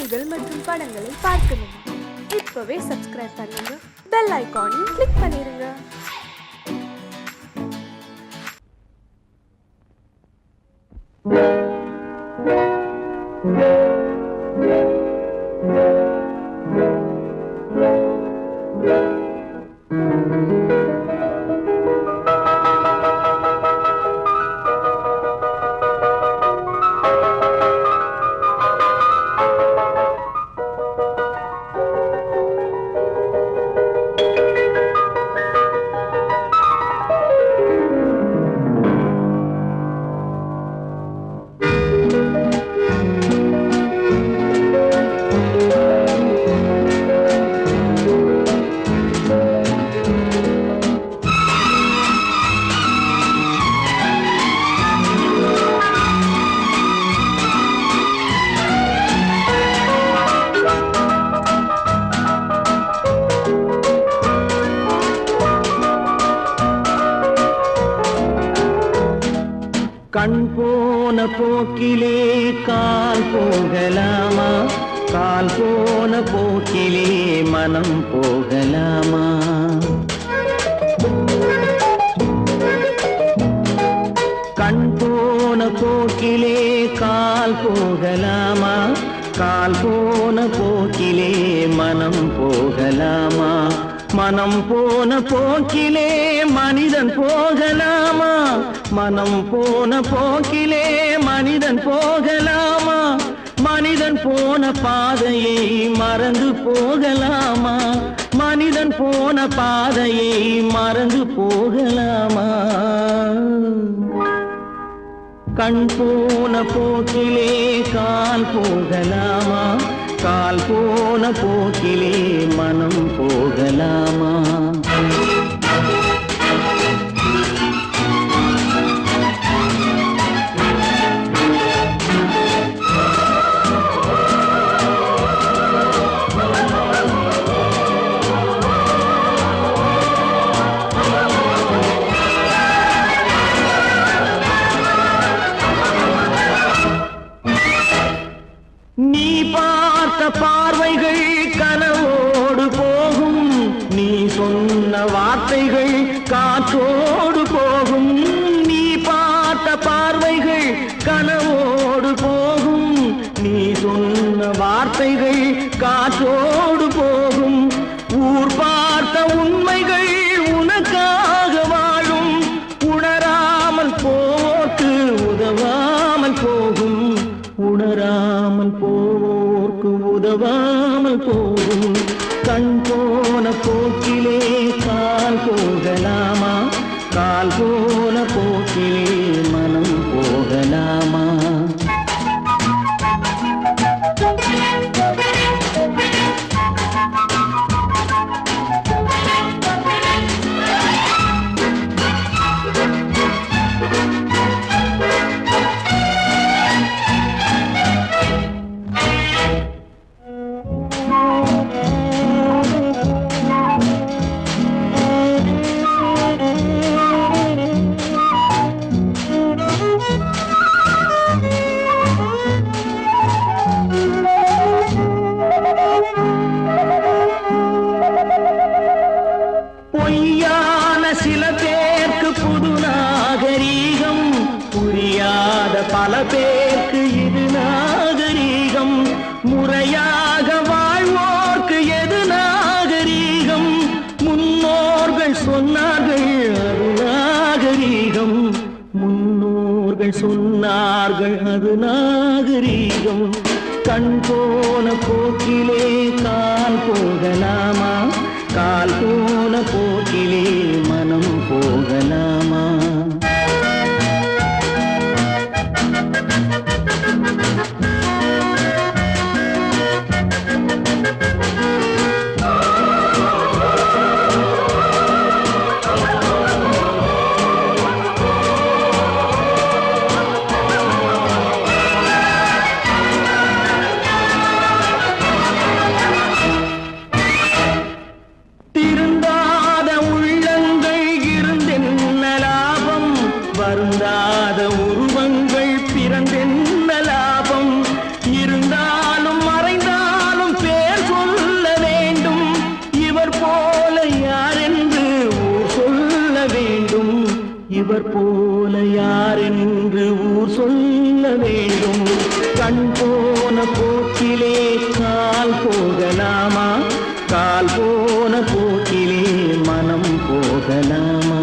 பாடல்கள் மற்றும் படங்களை பார்க்கணுமா? இப்பவே சப்ஸ்கிரைப் பண்ணுங்க, பெல் ஐகானையும் கிளிக் பண்ணிருங்க. கண் போன போக்கிலே கால் போகலாமா? கால் போன போக்கிலே மனம் போகலாமா? கண் போன போக்கிலே கால் போகலாமா? கால் போன போக்கிலே மனம் போகலாமா? மனம் போன போக்கிலே மனிதன் போகலாமா? மனம் போன போக்கிலே மனிதன் போகலாமா? மனிதன் போன பாதையை மறந்து போகலாமா? மனிதன் போன பாதையை மறந்து போகலாமா? கண் போன போக்கிலே கால் போகலாமா? கால் போன போக்கிலே மனம் போகலாமா? நீ பார்த்த பார்வைகள் கனவோடு போகும், நீ சொன்ன வார்த்தைகள் காற்றோடு போகும். நீ பார்த்த பார்வைகள் கனவோடு போகும், நீ சொன்ன வார்த்தைகள் காற்றோடு போகும். ஊர் பார்த்த உண்மைகள் உனக்காக வாழும், உணராமல் போக்கு உதவாமல் போகும். உணராமல் போக்கு உதவாமல் போகும். கண் போன போக்கிலே கால் போகலாமா? கால் போன போக்கிலே மனம் போகலாமா? பொய்யான சில பேருக்கு புது நாகரீகம், புரியாத பல பேருக்கு இது நாகரீகம். முறையாக வாழ்வோர்க்கு எது நாகரீகம்? முன்னோர்கள் சொன்னார்கள் அது நாகரீகம். முன்னோர்கள் சொன்னார்கள் அது நாகரீகம். கண் போன போக்கிலே கால் போகலாமா? கால் போன போக்கிலே மனம் போகலாமா? திருந்தாத உள்ளங்கள் போக்கிலே கால் போகலாமா? கால் போன போக்கிலே மனம் போகலாமா?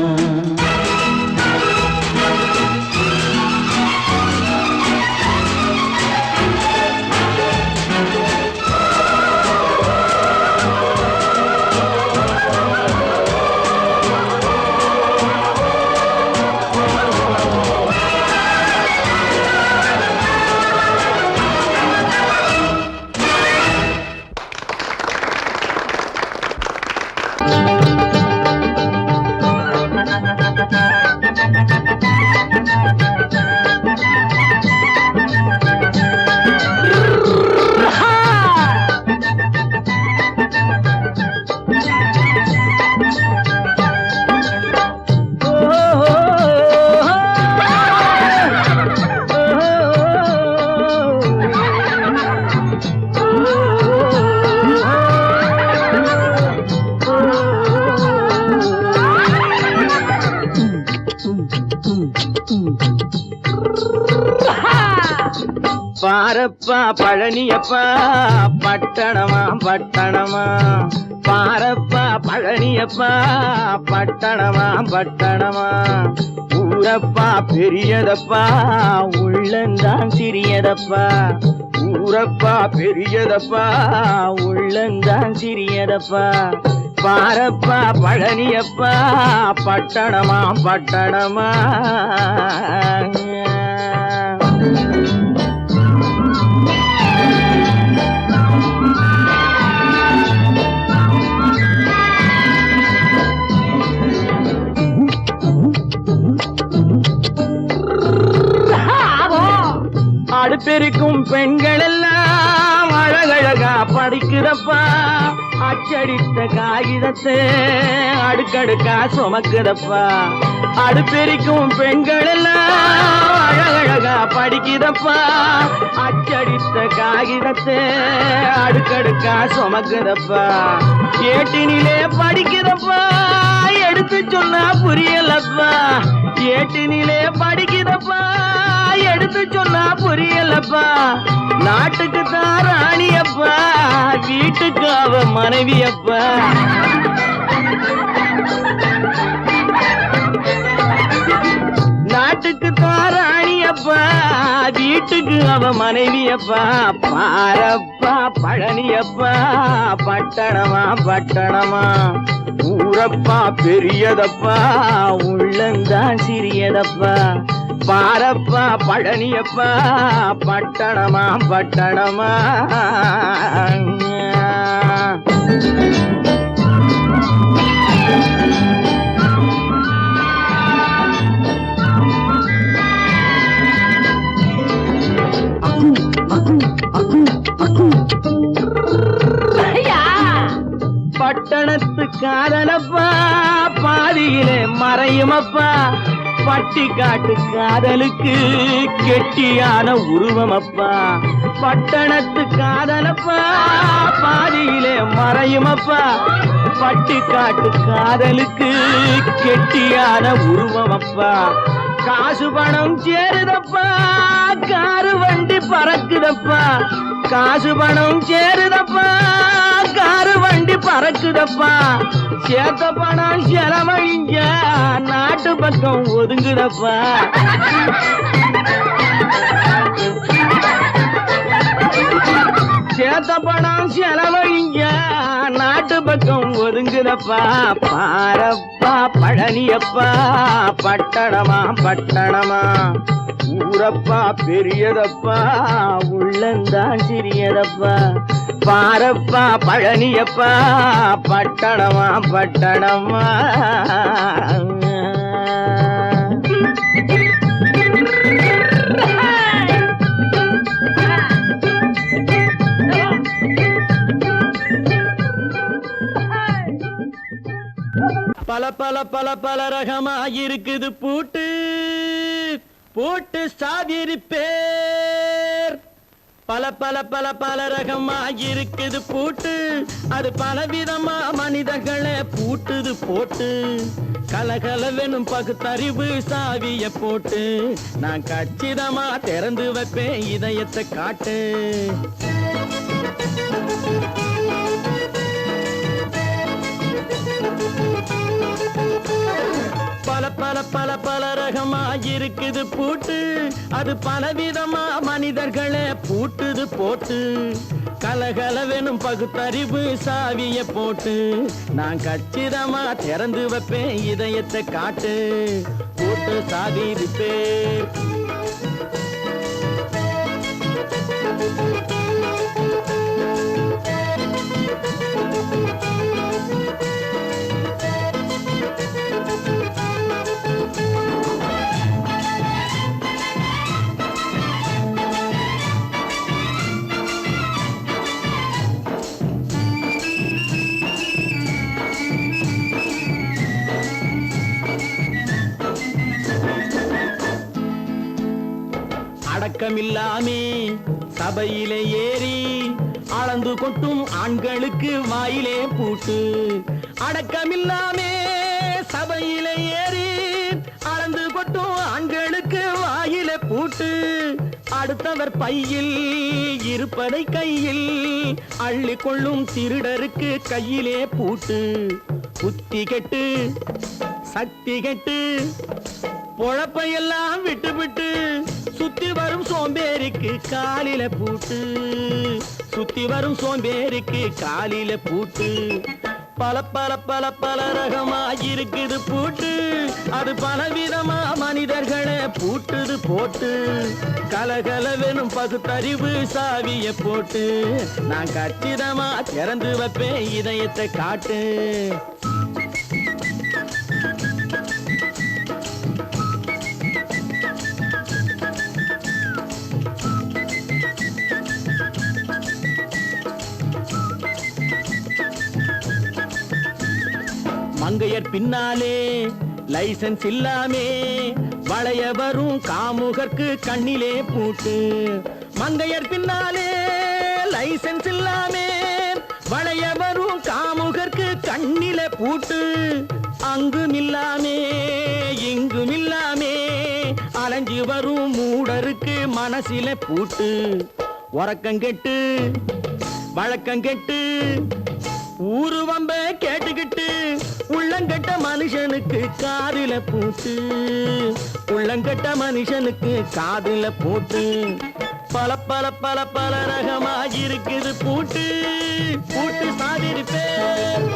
பாரப்பா பழனியப்பா பட்டணமா பட்டணமா, பாரப்பா பழனியப்பா பட்டணமா பட்டணமா, ஊரப்பா பெரியதப்பா உள்ளந்தான் சிறியதப்பா, ஊரப்பா பெரியதப்பா உள்ளந்தான் சிறியதப்பா, பாரப்பா பழனியப்பா பட்டணமா பட்டணமா. அடுப்பெருக்கும் பெண்கள் எல்லாம் அழகழகா படிக்கிறப்பா, அச்சடித்த காகிதத்தை அடுக்கடுக்கா சுமக்குதப்பா, அடுப்பெருக்கும் பெண்கள் எல்லாம் அழகழகா படிக்கிறப்பா, அச்சடித்த காகிதத்தை அடுக்கடுக்கா சுமக்குதப்பா, ஏட்டினிலே படிக்கிறப்பா எடுத்து சொன்னா புரியலப்பா, ஏட்டினிலே படிக்கிறப்பா எடுத்து சொன்னா புரியலப்பா, நாட்டுக்கு தான் ராணியப்பா வீட்டுக்கு அவ மனைவியப்பா, நாட்டுக்கு தான் ராணியப்பா வீட்டுக்கு அவ மனைவியப்பா, பாரப்பா பழனியப்பா பட்டணமா பட்டணமா, ஊரப்பா பெரியதப்பா உள்ளந்தான் சிறியதப்பா, பாரப்பா பழனியப்பா பட்டணமா பட்டணமா. பட்டணத்து காதலப்பா பாதியிலே மறையுமப்பா, பட்டி காட்டு காதலுக்கு கெட்டியான உருவமப்பா, பட்டணத்து காதலப்பா பாதியிலே மறையுமப்பா, பட்டி காட்டு காதலுக்கு கெட்டியான உருவமப்பா, காசு பணம் சேருதப்பா காரு வண்டி பறக்குதப்பா, காசு பணம் சேருதப்பா காரு வண்டி பறக்குதப்பா, சேத்த பணம் செலவழிஞ்ச நாட்டு பக்கம் ஒதுங்குதப்பா, சேத்த பணம் செலவழிஞ்ச நாட்டு பக்கம் ஒதுங்குதப்பா, பாரப்பா பழனியப்பா பட்டணமா பட்டணமா, ஊரப்பா பெரியதப்பா உள்ளந்தான் சிறியதப்பா, பாரப்பா பழனியப்பா பட்டணமா பட்டணமா. பல பல பல பல ரகமா இருக்குது பூட்டு, பூட்டு சாவிரி பேர், பல பல பல பல ரகமா இருக்குது பூட்டு, அது பலவிதமா மனிதர்களை பூட்டுது போட்டு, கலகலவெனும் பகுத்தறிவு சாவிய போட்டு, நான் கச்சிதமா திறந்து வைப்பேன் இதயத்தை காட்டு. இருக்குது பூட்டு அது பலவிதமா மனிதர்களை பூட்டுது போட்டு கலகலவெனும் பகுத்தறிவு சாவிய போட்டு நான் கச்சிதமா திறந்து வைப்பேன் இதயத்தை காட்டு பூட்டு சாவி ரிப்பேர். அடக்கமில்லாமே சபையிலே ஏறி அளந்து கொட்டும் ஆண்களுக்கு வாயிலே பூட்டு. அடக்கமில்லாமே சபையிலே ஏறி அளந்து கொட்டும் ஆண்களுக்கு வாயிலே பூட்டு. அடுத்தவர் பையில் இருப்பதை கையில் அள்ளி கொள்ளும் திருடருக்கு கையிலே பூட்டு. புத்தி கெட்டு சக்தி கெட்டு பொழப்பையெல்லாம் விட்டு விட்டு சுத்தி வரும் சோம்பேறிக்கு காலில பூட்டு. சுத்தி வரும் சோம்பேறிக்கு காலில பூட்டு. பல பல பல பல ரகமா இருக்குது பூட்டு அது பலவிதமா மனிதர்களை பூட்டுது போட்டு கலகலவெனும் பகுத்தறிவு சாவிய போட்டு நான் கச்சிதமா திறந்து வைப்பேன் இதயத்தை காட்டு. மங்கையர் பின்னாலே லைசன்ஸ் இல்லாமே வளைய வரும் காமுகர்க்கு கண்ணிலே பூட்டு. மங்கையர் பின்னாலே லைசன்ஸ் இல்லாமே வளைய வரும் காமுகர்க்கு கண்ணிலே பூட்டு. அங்கும் இல்லாமே இங்கும் இல்லாமே அலைஞ்சு வரும் மூடருக்கு மனசில பூட்டு. உறக்கங்கெட்டு வழக்கங்கெட்டு ஊருவம்ப கேட்டுக்கிட்டு உள்ளங்கட்ட மனுஷனுக்கு காதில பூட்டு. உள்ளங்கட்ட மனுஷனுக்கு காதில பூட்டு. பல பல பல பல ரகமா இருக்குது பூட்டு பூட்டு சாதிருப்பேன்.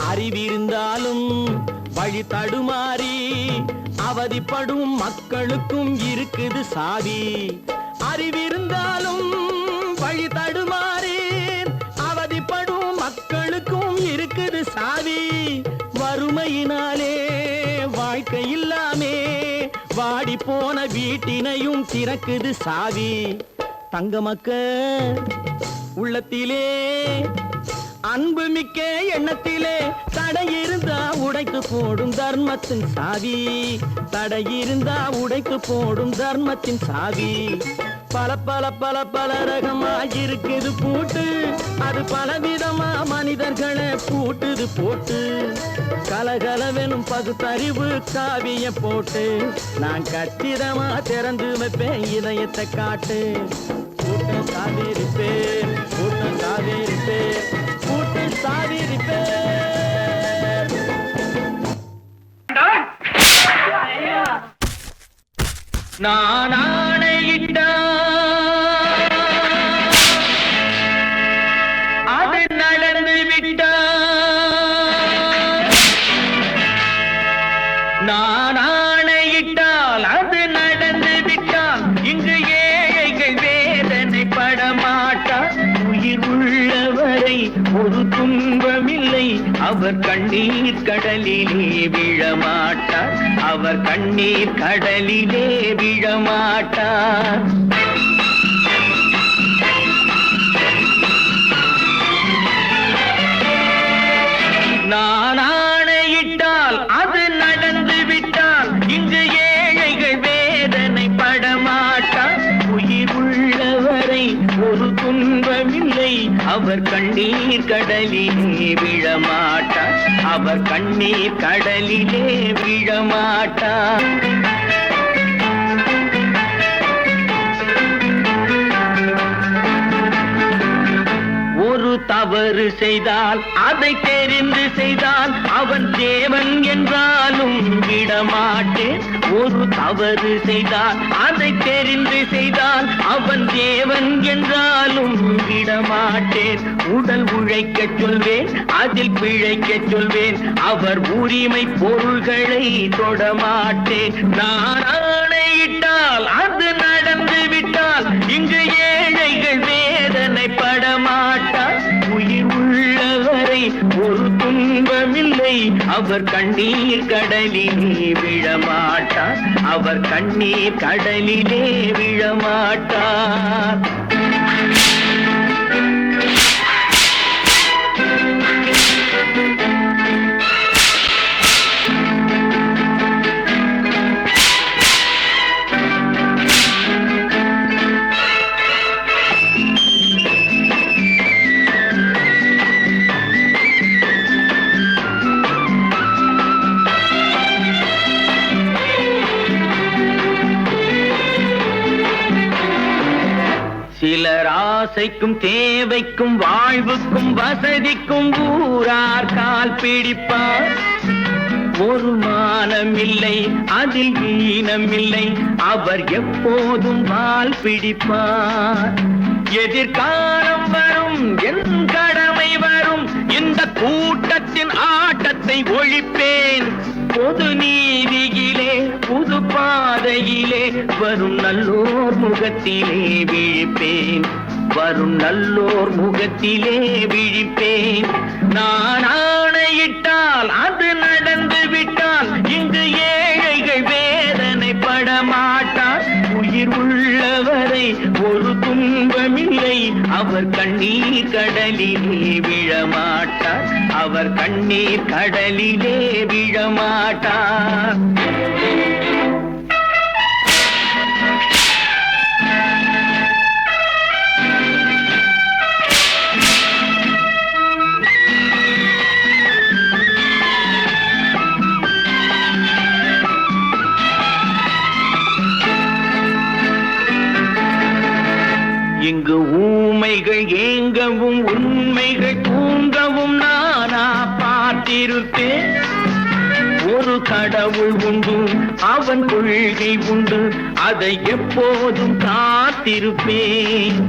அறிவிருந்தாலும் வழி தடுமாறி அவதிப்படும் மக்களுக்கும் இருக்குது சாவி. அறிவிருந்தாலும் வழி தடுமாறி அவதிப்படும் மக்களுக்கும் இருக்குது சாவி. வறுமையினாலே வாழ்க்கை இல்லாமே வாடி போன வீட்டினையும் திறக்குது சாவி. தங்க மக்க உள்ளத்திலே அன்பு மிக்க எண்ணத்திலே தடை இருந்தா உடைத்து போடும் தர்மத்தின் சாவி. தடை இருந்தா உடைத்து போடும் தர்மத்தின் சாவி. பல பல பல பல ரகமா இருக்குது பூட்டு அது பலவிதமா மனிதர்களை பூட்டுது போட்டு கலகலவெனும் பகுத்தறிவு காவிய போட்டு நான் கச்சிதமா திறந்து வைப்பேன் இதயத்தை காட்டு. கூட்டம் சாதிருப்பேன் கூட்டம் சாதிருப்பேன் கூட்டு சாதிருப்பேன். நான் ஆணையிட்டா அது நடந்து விட்டா. நான் ஆணையிட்டால் அது நடந்து விட்டால் இங்கு ஏழைகள் வேதனை படமாட்டார். உயிர் உள்ளவரை ஒரு துன்பமில்லை அவர் கண்ணீர் கடலிலே விழமாட்டார். அவர் கண்ணீர் கடலிலே விழமாட்டார். நான் ஆணையிட்டால் அது நடந்து விட்டால் இங்கு துன்பமில்லை. அவர் கண்ணீர் கடலிலே விழமாட்டார். அவர் கண்ணீர் கடலிலே விழமாட்டார். ஒரு தவறு செய்தால் அதை தெரிந்து செய்தால் அவன் தேவன் என்றாலும் விடமாட்டேன். ஒரு தவறு செய்தால் அதை தெரிந்து செய்தால் அவன் தேவன் என்றாலும் விடமாட்டேன். உடல் உழைக்கச் சொல்வேன், அதில் பிழைக்கச் சொல்வேன். அவர் உரிமை பொருள்களை தொடமாட்டேன். நான் ஆணையிட்டால் அது நடந்து விட்டால் இங்கு ஏழைகள் வேதனை படமாட்டார். உயிர் உள்ளவரை ஒரு துன்பமில்லை. அவர் கண்ணீர் கடலிலே விழமாட்டார். அவர் கண்ணீர் கடலிலே விழமாட்டார். சிலர் ஆசைக்கும் தேவைக்கும் வாழ்வுக்கும் வசதிக்கும் ஊரார் கால் பிடிப்பார். ஒரு மானமில்லை, அதில் ஈனமில்லை. அவர் எப்போதும் வால் பிடிப்பார். எதிர்காலம் வரும், என் கடமை வரும். இந்த கூட்டத்தின் ஆட்டத்தை ஒழிப்பேன். பொது நீதியிலே புது பாதையிலே வரும் நல்லோர் முகத்திலே விழிப்பேன். வரும் நல்லோர் முகத்திலே விழிப்பேன். நான் ஆணையிட்டால் அது நடந்து விட்டால் இங்கு ஏழைகள் வேதனை படமாட்டார். உயிர் உள்ளவரை ஒரு துன்பமில்லை. அவர் கண்ணீர் கடலிலே விழமாட்டார். அவர் கண்ணீர் கடலிலே விழமாட்டார். இங்கு ஊமைகள் ஏங்கவும் உண்மைகள் தூங்கவும் நானா பார்த்திருப்பேன். ஒரு கடவுள் உண்டு, அவன் கொள்கை உண்டு, அதை எப்போதும் காத்திருப்பேன்.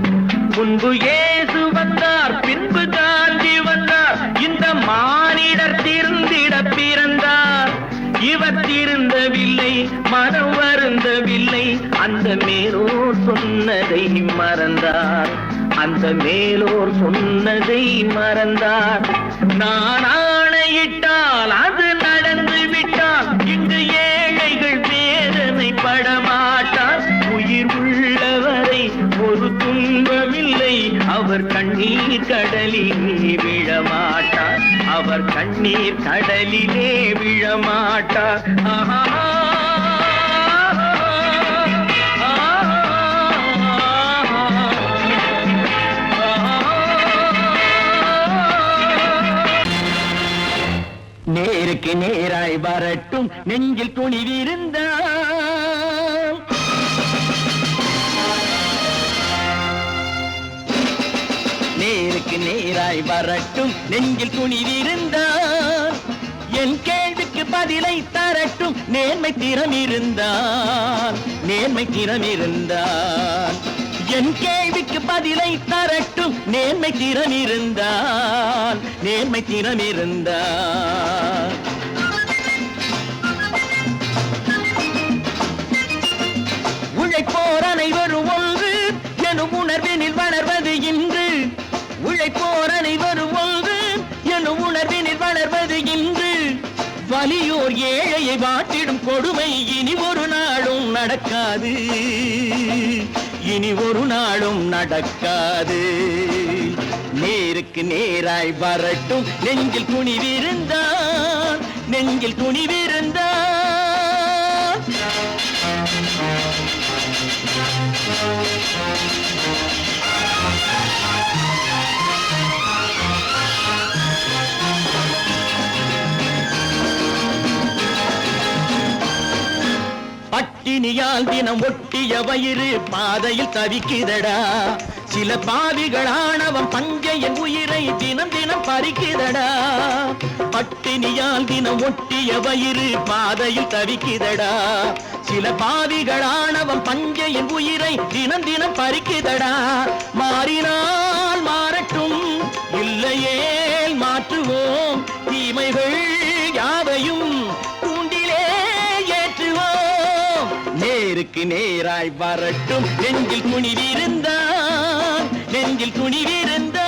முன்பு இயேசு வந்தார், பின்பு காந்தி வந்தார். இந்த மானிடர் திருந்திட பிறந்தார். இவர் திருந்தவில்லை, மனம் வருந்தவில்லை. அந்த மேலோர் சொன்னதை மறந்தார். அந்த மேலோர் சொன்னதை மறந்தார். நான் ஆணையிட்டால் அது நடந்து விட்டால் இங்கு ஏழைகள் வேதனை படமாட்டார். உயிர் உள்ளவரை ஒரு துன்பமில்லை. அவர் கண்ணீர் கடலிலே விழமாட்டார். அவர் கண்ணீர் கடலிலே விழமாட்டார். ஆஹா. நேருக்கு நேராய் வரட்டும், நெஞ்சில் துணிவிருந்தால். நேருக்கு நேராய் வரட்டும், நெஞ்சில் துணிவிருந்தால். என் கேள்விக்கு பதிலை தரட்டும், நேர்மை திறமிருந்தால். நேர்மை திறமிருந்தால். என் கேள்விக்கு பதிலை தரட்டும், நேர்மை திறமிருந்தால். நேர்மை திறமிருந்தால். உழைப்போர் அனைவரும் ஒன்று எனும் உணர்வினில் வளர்வது இன்று. உழைப்போர் அனைவரும் ஒன்று எனும் உணர்வினில் வளர்வது இன்று. வலியோர் ஏழையை வாட்டிடும் கொடுமை இனி ஒரு நாளும் நடக்காது. இனி ஒரு நாளும் நடக்காது. நேருக்கு நேராய் வரட்டும், நெஞ்சில் துணிவிருந்தால். நெஞ்சில் துணிவிருந்தால். பட்டினியால் தினம் ஒட்டிய வயிறு பாதையில் தவிக்குதடா. சில பாவிகளானவன் பஞ்சையின் உயிரை தினம் தினம் பறிக்குதடா. பட்டினியால் தினம் ஒட்டிய வயிறு பாதையில் தவிக்குதடா. சில பாவிகளானவன் பஞ்சையின் உயிரை தினம் தினம் பறிக்குதடா. மாறினால் மாறட்டும், இல்லையே மாற்றுவோம், தீமைகள் யாவையும் தூண்டிலே ஏற்றுவோம். நேருக்கு நேராய் வரட்டும், நெஞ்சில் துணிவிருந்தான், நெஞ்சில் துணிவிருந்தான்.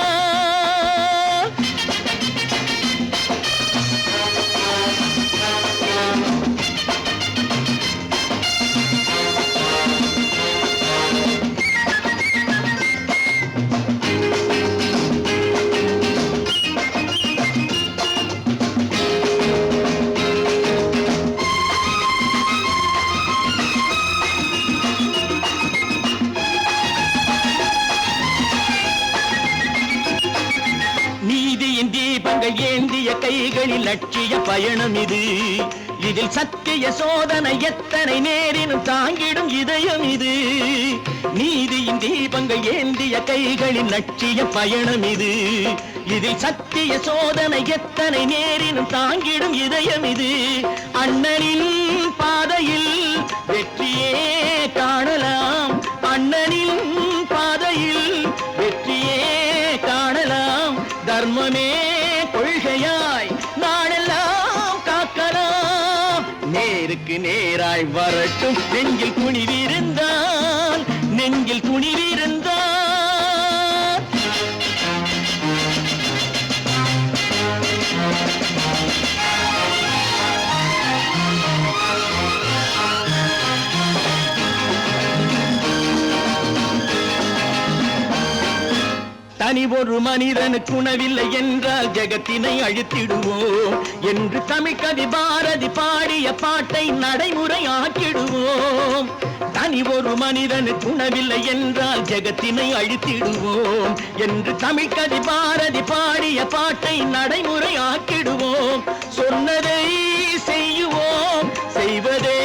தீபங்கள் ஏந்திய கைகளில் லட்சிய பயணம் இது. இதில் சத்திய சோதனை எத்தனை நேரினும் தாங்கிடும் இதயம் இது. நீதியின் தீபங்கள் ஏந்திய கைகளில் லட்சிய பயணம் இது. இதில் சத்திய சோதனை எத்தனை நேரினும் தாங்கிடும் இதயம் இது. அண்ணனின் பாதையில் வெற்றியே காணலாம், அண்ணனின் பாதையில் வெற்றியே காணலாம். தர்மமே கொள்கையாய் நாளெல்லாம் காக்கலாம். நேருக்கு நேராய் வரட்டும், நெஞ்சில் துணிவிருந்தான், நெஞ்சில் துணிவிருந்தான். தனி ஒரு மனிதனுக்கு உணவில்லை என்றால் ஜெகத்தினை அழித்திடுவோம் என்று தமிழ்கவி பாரதி பாடிய பாட்டை நடைமுறையாக்கிடுவோம். தனி ஒரு மனிதனுக்கு உணவில்லை என்றால் ஜெகத்தினை அழித்திடுவோம் என்று தமிழ்கவி பாரதி பாடிய பாட்டை நடைமுறையாக்கிடுவோம். சொன்னதை செய்யுவோம், செய்வதை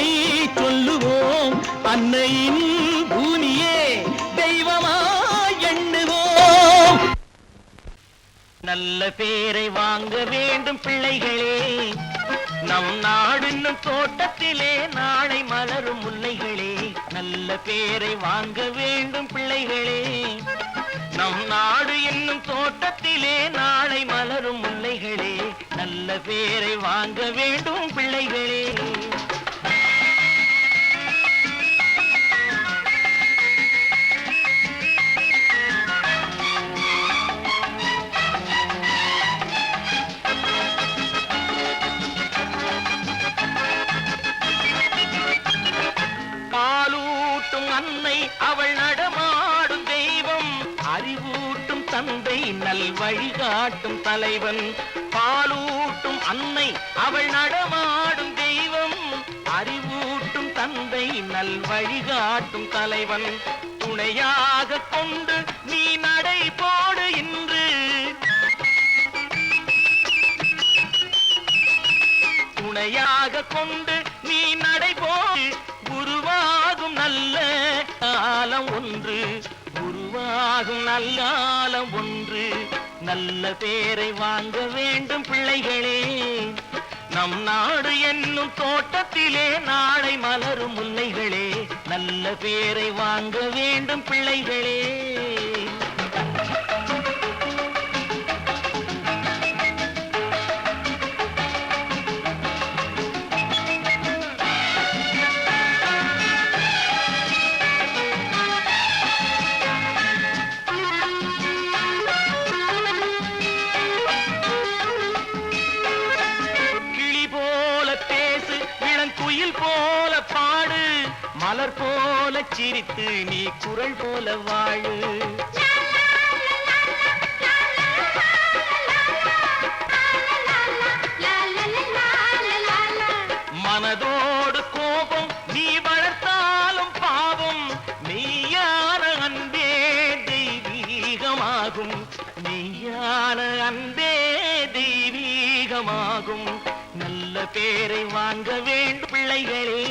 சொல்லுவோம், அன்னையின் பூமியே தெய்வமாய் எண்ணுவோம். நல்ல பேரை வாங்க வேண்டும் பிள்ளைகளே, நம் நாடு என்னும் தோட்டத்திலே நாளை மலரும் முல்லைகளே. நல்ல பேரை வாங்க வேண்டும் பிள்ளைகளே, நம் நாடு என்னும் தோட்டத்திலே நாளை மலரும் முல்லைகளே. நல்ல பேரை வாங்க வேண்டும் பிள்ளைகளே. அன்னை அவள் நடமாடும் தெய்வம், அறிவூட்டும் தந்தை நல் வழிகாட்டும் தலைவன். பாலூட்டும் அன்னை அவள் நடமாடும் தெய்வம், அறிவூட்டும் தந்தை நல் வழிகாட்டும் தலைவன். துணையாக கொண்டு நீ நடை போடு இன்று, துணையாக கொண்டு நீ நடை போடு. உருவாகும் நல்ல காலம் ஒன்று, உருவாகும் நல்ல காலம் ஒன்று. நல்ல பேரை வாங்க வேண்டும் பிள்ளைகளே, நம் நாடு என்னும் தோட்டத்திலே நாளை மலரும் முல்லைகளே. நல்ல பேரை வாங்க வேண்டும் பிள்ளைகளே. போல பாடு, மலர் போல சிரித்து நீ குரல் போல வாழு. மனதோடு கோபம் நீ வளர்த்தாலும் பாவம், மெய்யான அன்பே தெய்வீகமாகும், மெய்யான அன்பே தெய்வீகம். அதிகமாகும். நல்ல பேரை வாங்க வேண்டும் பிள்ளைகளே.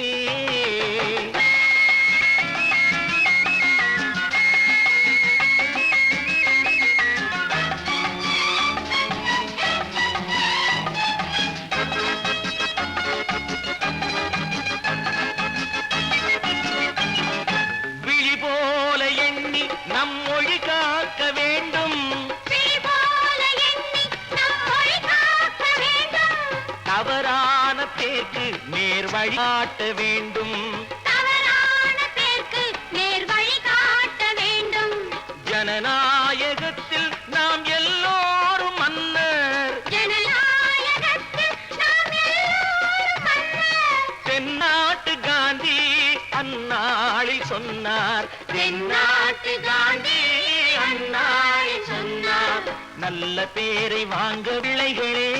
விழி போல எண்ணி நம் மொழி காக்க வேண்டும். தவறான பேருக்கு நேர் வழி காட்ட வேண்டும். ஜனநாயகத்தில் நாம் எல்லோரும் மன்னர். தென்னாட்டு காந்தி அந்நாளில் சொன்னார். தென்னாட்டு காந்தி அந்நாளில் சொன்னார். நல்ல பேரை வாங்க பிள்ளைகளே.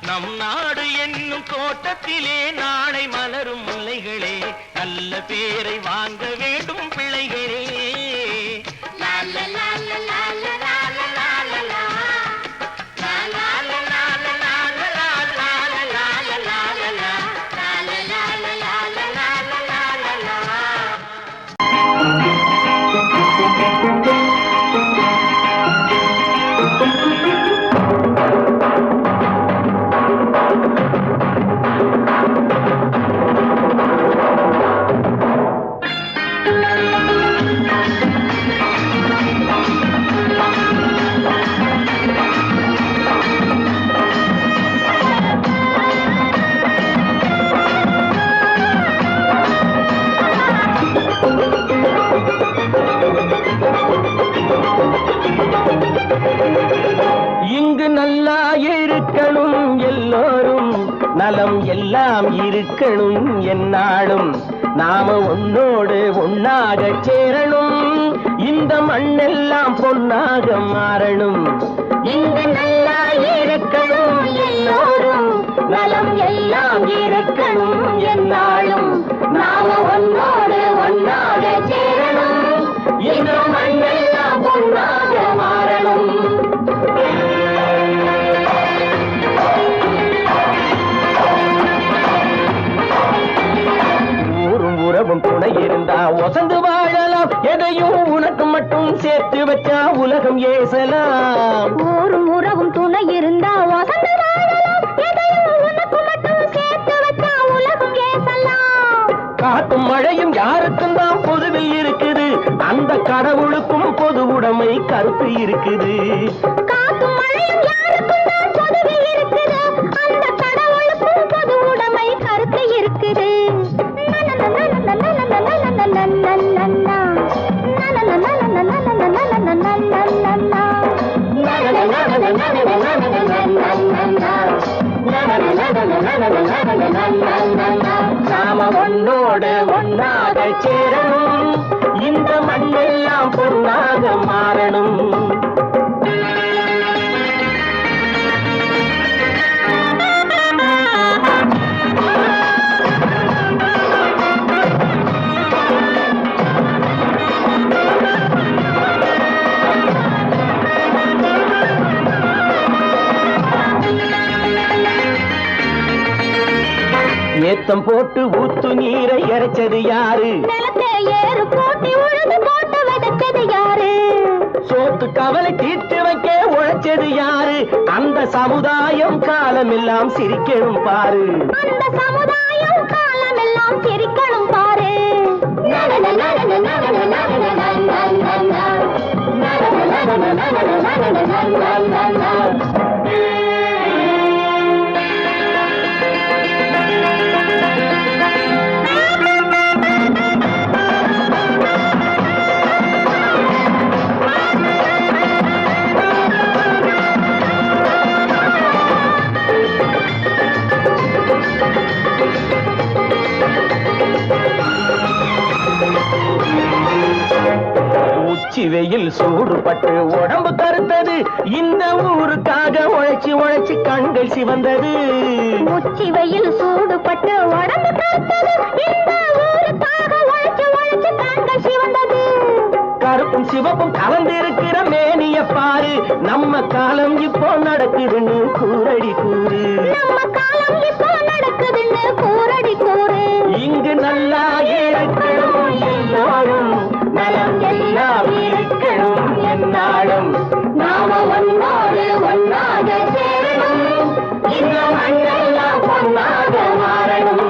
நம் நாடு என்னும் தோட்டத்திலே நாளை மலரும் முல்லைகளே. நல்ல பேரை வாங்க வேண்டும் பிள்ளைகளே. இங்கு நல்லா இருக்கணும் எல்லோரும், நலம் எல்லாம் இருக்கணும் என்னாலும். நாம ஒன்னோடு ஒன்னாக சேரணும், இந்த மண்ணெல்லாம் பொன்னாக மாறணும். இங்கு நல்லா இருக்கணும் எல்லோரும், நலம் எல்லாம் இருக்கணும் என்னாலும். நாம ஒன்னோடு ஒன்னாக சேரணும், இந்த மண்ணெல்லாம் பொன்னாக மாறணும். ஊரும் உறவும் துணை இருந்தா ஒசந்து வாழலாம், எதையும் உனக்கு மட்டும் சேர்த்து வச்சா உலகம் ஏசலாம். ஊரும் உறவும் துணை இருந்தா ஒசந்து வாழலாம், எதையும் உனக்கு மட்டும் சேர்த்து வச்சா உலகம் ஏசலாம். காத்தும் மழையும் யாருக்கும் தான் பொதுவில் இருக்குது, அந்த கடவுளுக்கும் பொது உடைமை கருத்து இருக்குது. காத்தும் மழையும் யாருக்கும் தான் பொதுவில் இருக்குது, அந்த கடவுளுக்கும் பொது உடைமை கருத்து இருக்குது. நாம ஒன்னோடு ஒன்னாக சேரணும், இந்த மண்ணெல்லாம் பொன்னாக மாறணும். ஏத்தம் போட்டு ஊத்து நீரை இறைச்சது யாரு? நிலத்தை ஏறு போட்டி உழுது போட்டு விதைச்சது யாரு? சோத்து கவலை தீர்த்து வைக்க உழைச்சது யாரு? அந்த சமுதாயம் காலமெல்லாம் சிரிக்கணும் பாரு. அந்த சமுதாயம் காலமெல்லாம் சிரிக்கணும் பாரு. உச்சி வெயில் சூடுபட்டு உடம்பு கருத்தது, இந்த ஊருக்காக உழைச்சி உழைச்சி கண்கள் சிவந்தது. உச்சி வெயில் சூடுபட்டு உடம்பு கருத்தது, இந்த ஊருக்காக உழைச்சி உழைச்சி கண்கள் சிவந்தது. கருப்பும் சிவப்பும் கலந்திருக்கிற மேனிய பாரு நம்ம காலம் இப்போ நடக்குதுன்னு கூரடி கூறு நம்ம காலம் இப்போ நடக்குதுன்னு கூரடி கூறு இங்கு நல்லா இருக்கணும் எல்லாரும் நலம் எல்லாம் இருக்கணும் என்னாலும் நாம ஒன்னோடு ஒன்னாக சேரணும் இந்த மண்ணெல்லாம் பொன்னாக மாறணும்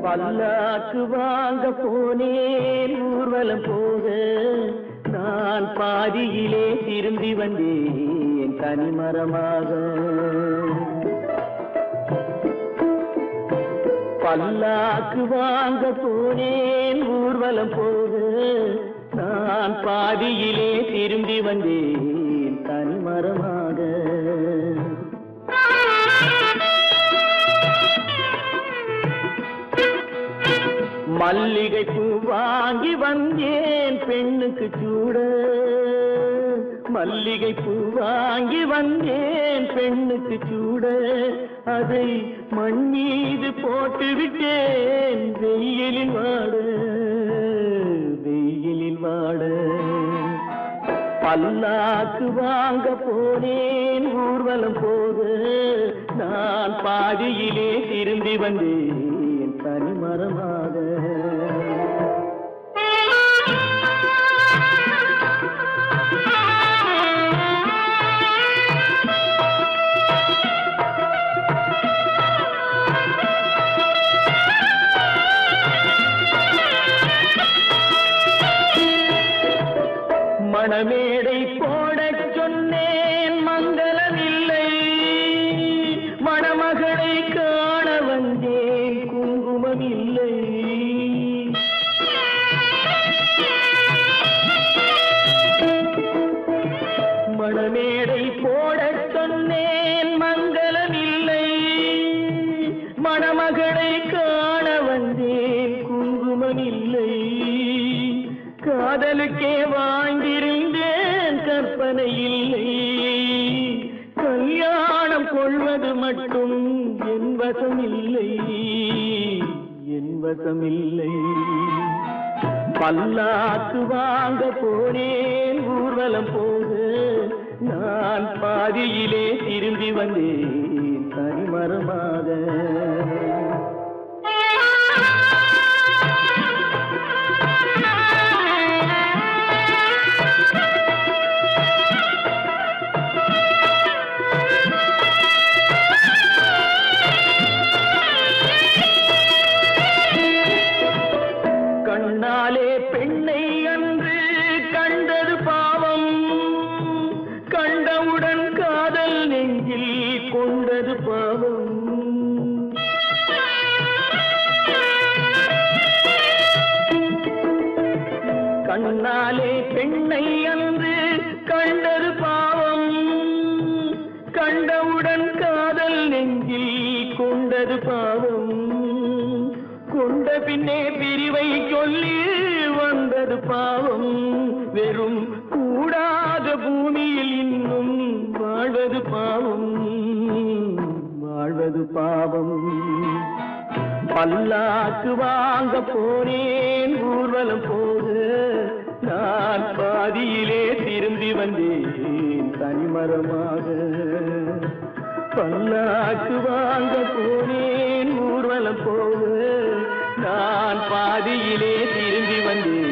பல்லாக்கு வாங்க போனேன் ஊர்வலம் போக நான் பாதியிலே திரும்பி வந்தேன் தனிமரமாக பல்லாக்கு வாங்க போனேன் ஊர்வலம் போக நான் பாதியிலே திரும்பி வந்தேன் தனிமரமாக மல்லிகை பூ வாங்கி வந்தேன் பெண்ணுக்கு சூட மல்லிகை பூ வாங்கி வந்தேன் பெண்ணுக்கு சூட அதை மண் மீது போட்டு விட்டேன் வெயிலில் வாட பல்லாக்கு வாங்க போனேன் ஊர்வலம் போக நான் பாதியிலே திரும்பி வந்தேன் தனிமரமாக மணமேடை போடச் சொன்னேன் மங்களமில்லை மணமகளை காண வந்தேன் குங்குமமில்லை மணமேடை போடச் சொன்னேன் மங்களமில்லை மணமகளை காண வந்தேன் குங்குமமில்லை காதலுக்கே வாங்கியிருந்தேன் கற்பனை இல்லை கல்யாணம் கொள்வது மட்டும் என் வசமில்லை பல்லாக்கு வாங்க போனேன் ஊர்வலம் போக நான் பாதியிலே திரும்பி வந்தேன் தனிமரமாக கண்ணாலே பெண்ணை அன்று கண்டது பாவம் கண்டவுடன் காதல் நெஞ்சில் கொண்டது பாவம் கண்ணாலே பெண்ணை அன்று கண்டது பாவம் கண்டவுடன் காதல் நெஞ்சில் கொண்டது பாவம் கொண்ட பின்னே பிரிவை சொல்லி வந்தது பாவம் வெறும் கூடாத பூமியில் இன்னும் வாழ்வது பாவம் பல்லாக்கு வாங்க போனேன் ஊர்வலம் போக நான் பாதியிலே திரும்பி வந்தேன் தனிமரமாக பல்லாக்கு வாங்க போனேன் ஊர்வலம் போக நான் பாதியிலே திரும்பி வந்தேன்